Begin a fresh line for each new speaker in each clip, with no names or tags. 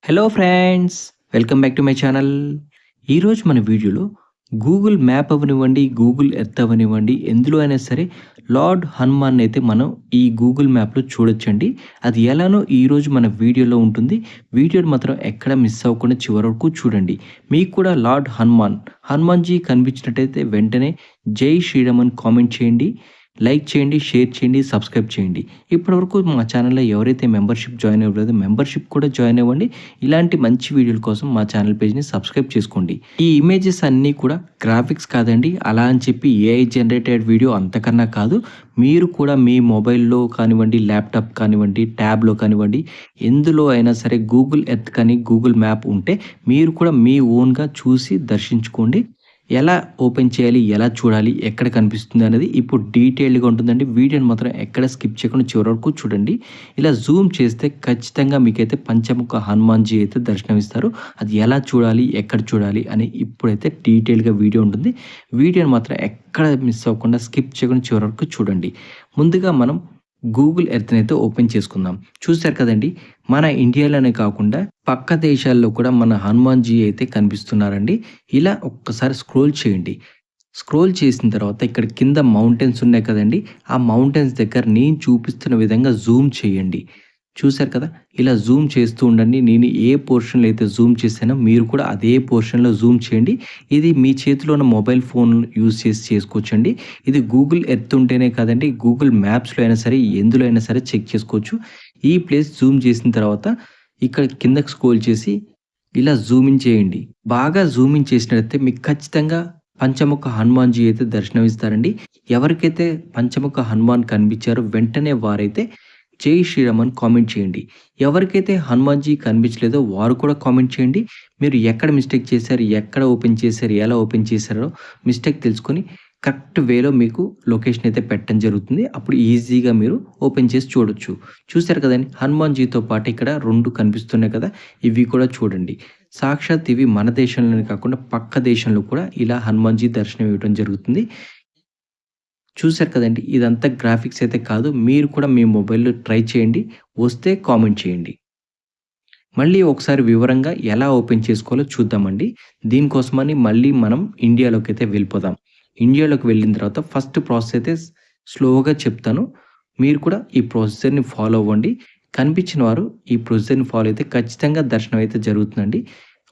Hello friends, welcome back to my channel. ఈరోజు మన వీడియోలో గూగుల్ మ్యాప్ అవ్వనివ్వండి, గూగుల్ ఎర్త్ అవ్వనివ్వండి, ఎందులో అయినా సరే లార్డ్ హనుమాన్ అయితే మనం ఈ గూగుల్ మ్యాప్లో చూడొచ్చండి. అది ఎలానో ఈరోజు మన వీడియోలో ఉంటుంది. వీడియోని మాత్రం ఎక్కడ మిస్ అవ్వకుండా చివరి వరకు చూడండి. మీకు కూడా లార్డ్ హనుమాన్జీ కనిపించినట్టయితే వెంటనే జై శ్రీరామ్ అని కామెంట్ చేయండి, లైక్ చేయండి, షేర్ చేయండి, సబ్స్క్రైబ్ చేయండి. ఇప్పటివరకు మా ఛానల్లో ఎవరైతే మెంబర్షిప్ జాయిన్ అవ్వలేదో మెంబర్షిప్ కూడా జాయిన్ అవ్వండి. ఇలాంటి మంచి వీడియోల కోసం మా ఛానల్ పేజ్ని సబ్స్క్రైబ్ చేసుకోండి. ఈ ఇమేజెస్ అన్నీ కూడా గ్రాఫిక్స్ కాదండి, అలా అని చెప్పి ఏఐ జనరేటెడ్ వీడియో అంతకన్నా కాదు. మీరు కూడా మీ మొబైల్లో కానివ్వండి, ల్యాప్టాప్ కానివ్వండి, ట్యాబ్లో కానివ్వండి, ఎందులో అయినా సరే గూగుల్ ఎర్త్ కానీ గూగుల్ మ్యాప్ ఉంటే మీరు కూడా మీ ఓన్గా చూసి దర్శించుకోండి. ఎలా ఓపెన్ చేయాలి, ఎలా చూడాలి, ఎక్కడ కనిపిస్తుంది అనేది ఇప్పుడు డీటెయిల్డ్గా ఉంటుందండి. వీడియోని మాత్రం ఎక్కడ స్కిప్ చేయకుండా చివరి వరకు చూడండి. ఇలా జూమ్ చేస్తే ఖచ్చితంగా మీకైతే పంచముఖ హనుమాన్జీ అయితే దర్శనమిస్తారు. అది ఎలా చూడాలి, ఎక్కడ చూడాలి అని ఇప్పుడైతే డీటెయిల్గా వీడియో ఉంటుంది. వీడియోని మాత్రం ఎక్కడ మిస్ అవ్వకుండా స్కిప్ చేయకుండా చివరి వరకు చూడండి. ముందుగా మనం గూగుల్ ఎర్త్ని అయితే ఓపెన్ చేసుకుందాం. చూశారు కదండి, మన ఇండియాలోనే కాకుండా పక్క దేశాల్లో కూడా మన హనుమాన్జీ అయితే కనిపిస్తున్నారండి. ఇలా ఒక్కసారి స్క్రోల్ చేయండి. స్క్రోల్ చేసిన తర్వాత ఇక్కడ కింద మౌంటైన్స్ ఉన్నాయి కదండి, ఆ మౌంటైన్స్ దగ్గర నేను చూపిస్తున్న విధంగా జూమ్ చేయండి. చూశారు కదా, ఇలా జూమ్ చేస్తూ ఉండండి. నేను ఏ పోర్షన్లో అయితే జూమ్ చేశానో మీరు కూడా అదే పోర్షన్లో జూమ్ చేయండి. ఇది మీ చేతిలో ఉన్న మొబైల్ ఫోన్ యూజ్ చేసి చేసుకోవచ్చండి. ఇది గూగుల్ ఎర్త్ ఉంటేనే కాదండి, గూగుల్ మ్యాప్స్లో అయినా సరే ఎందులో అయినా సరే చెక్ చేసుకోవచ్చు. ఈ ప్లేస్ జూమ్ చేసిన తర్వాత ఇక్కడ కిందకి స్క్రోల్ చేసి ఇలా జూమిన్ చేయండి. బాగా జూమిన్ చేసినట్లయితే మీకు ఖచ్చితంగా పంచముఖ హనుమాన్జీ అయితే దర్శనమిస్తారండి. ఎవరికైతే పంచముఖ హనుమాన్ కనిపించారో వెంటనే వారైతే జై శ్రీరామ్ అని కామెంట్ చేయండి. ఎవరికైతే హనుమాన్జీ కనిపించలేదో వారు కూడా కామెంట్ చేయండి. మీరు ఎక్కడ మిస్టేక్ చేశారు, ఎక్కడ ఓపెన్ చేశారు, ఎలా ఓపెన్ చేశారో మిస్టేక్ తెలుసుకొని కరెక్ట్ వేలో మీకు లొకేషన్ అయితే పెట్టడం జరుగుతుంది. అప్పుడు ఈజీగా మీరు ఓపెన్ చేసి చూడొచ్చు. చూశారు కదండి, హనుమాన్జీతో పాటు ఇక్కడ 2 కనిపిస్తున్నాయి కదా, ఇవి కూడా చూడండి. సాక్షాత్ ఇవి మన దేశంలోనే కాకుండా పక్క దేశంలో కూడా ఇలా హనుమాన్జీ దర్శనం ఇవ్వడం జరుగుతుంది. చూశారు కదండి, ఇదంతా గ్రాఫిక్స్ అయితే కాదు. మీరు కూడా మీ మొబైల్‌లో ట్రై చేయండి. వస్తే కామెంట్ చేయండి. మళ్ళీ ఒకసారి వివరంగా ఎలా ఓపెన్ చేసుకోవాలో చూద్దామండి. దీనికోసమని మళ్ళీ మనం ఇండియాలోకైతే వెళ్ళిపోదాం. ఇండియాలోకి వెళ్ళిన తర్వాత ఫస్ట్ ప్రాసెస్ అయితే స్లోగా చెప్తాను. మీరు కూడా ఈ ప్రొసీజర్‌ని ఫాలో అవ్వండి. కనిపించిన వారు ఈ ప్రొసీజర్‌ని ఫాలో అయితే ఖచ్చితంగా దర్శనం అయితే జరుగుతుందండి.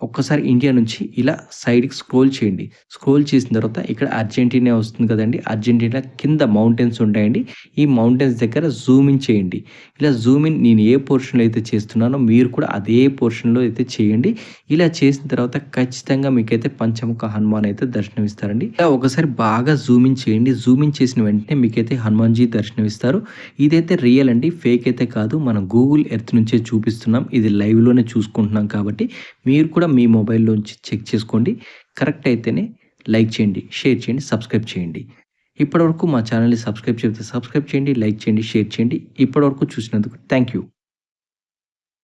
ఒక్కసారి ఇండియా నుంచి ఇలా సైడ్‌కి స్క్రోల్ చేయండి. స్క్రోల్ చేసిన తర్వాత ఇక్కడ అర్జెంటీనా వస్తుంది కదండీ! అర్జెంటీనా కింద మౌంటైన్స్ ఉంటాయండి. ఈ మౌంటైన్స్ దగ్గర జూమ్ ఇన్ చేయండి. ఇలా జూమ్ ఇన్ నేను ఏ పోర్షన్‌లో అయితే చేస్తున్నానో మీరు కూడా అదే పోర్షన్‌లో అయితే చేయండి. ఇలా చేసిన తర్వాత ఖచ్చితంగా మీకైతే పంచముఖ హనుమాన్ అయితే దర్శనమిస్తారండి. ఇలా ఒకసారి బాగా జూమ్ ఇన్ చేయండి. జూమ్ ఇన్ చేసిన వెంటనే మీకైతే హనుమాన్‌జీ దర్శనమిస్తారు. ఇదైతే రియల్ అండి, ఫేక్ అయితే కాదు. మనం గూగుల్ ఎర్త్ నుంచే చూపిస్తున్నాం. ఇది లైవ్‌లోనే చూసుకుంటున్నాం కాబట్టి మీరు కూడా మీ మొబైల్‌లోంచి చెక్ చేసుకోండి. కరెక్ట్ అయితేనే లైక్ చేయండి, షేర్ చేయండి, సబ్స్క్రైబ్ చేయండి. ఇప్పటివరకు మా ఛానల్‌ని సబ్స్క్రైబ్ చేయకపోతే సబ్స్క్రైబ్ చేయండి, లైక్ చేయండి, షేర్ చేయండి. ఇప్పటివరకు చూసినందుకు థ్యాంక్ యూ.